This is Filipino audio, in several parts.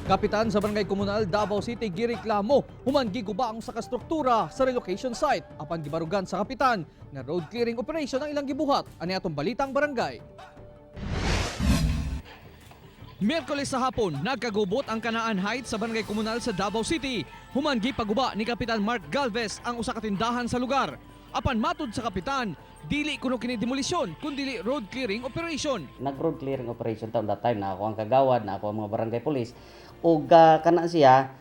Kapitan sa Barangay Komunal Davao City gireklamo human gigubaang sa kastruktura sa relocation site apan gibarugan sa kapitan nga road clearing operation ang ilang gibuhat ani atong balitang barangay. Miyerkules sa hapon, nagkagubot ang Kanaan Heights sa Barangay Komunal sa Davao City. Human gipaguba ni Kapitan Mark Galvez ang usa ka tindahan sa lugar. Apan matud sa kapitan, dili kuno kini demolisyon kundi road clearing operation. Nag-road clearing operation taon that time na ako ang kagawad, na ako ang mga barangay police. Ug kana siya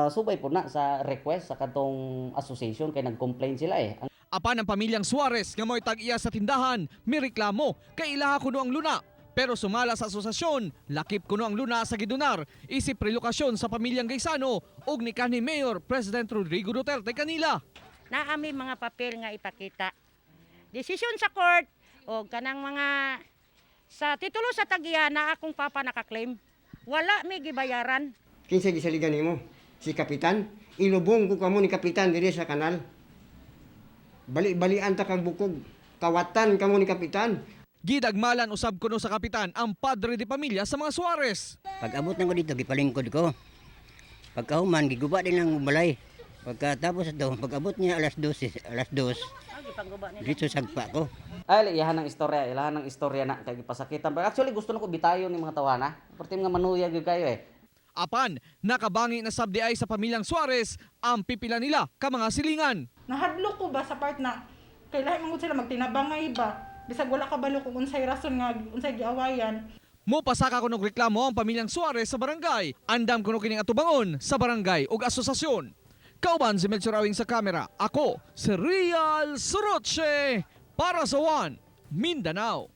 subay po na sa request sa katong association kay nag-complain sila eh. Apan ang pamilyang Suarez nga mo'y tag-iya sa tindahan, may reklamo kay ilaha kuno ang luna. Pero sumala sa asosasyon, lakip kuno ang luna sa gidunar, isip relokasyon sa pamilyang Gaisano ug ni kanhi Mayor President Rodrigo Duterte kanila. Naami mga papel nga ipakita. Desisyon sa court o kanang mga sa titulo sa tag-iya na akong papa nakaklaim. Wala may gibayaran. Kinsa gisaligan nimo? Si kapitan? Ilubong ko kamo ni kapitan diri sa kanal. Bali-balian ta kang bukog. Kawatan kamo ni kapitan. Gidagmalan usab kuno sa kapitan ang padre de pamilya sa mga Suarez. Pag abot na ko dito, gipalingkod ko. Pagkahuman, giguba din ang balay. Pagkatapos ito, pag abot niya alas 2, dito sagpa ko. Ay, ilahan ng istorya na kay gipasakitan. But actually gusto na ko bitayon ni mga tawana. Perti nga manuyag gyud kayo eh. Apan, nakabangi na sabdi ay sa pamilyang Suarez ang pipila nila ka mga silingan. Nahadlok ko ba sa part na kailangan mangud sila magtinabangay ba? Bisag wala ka balo kung unsay rason nga unsay giawayan. Mopasaka kuno reklamo ang pamilyang Suarez sa barangay. Andam kuno kining atubangon sa barangay ug asosasyon. Kauban si Melchor Awing sa kamera. Ako si Real Soroche para sa One Mindanao.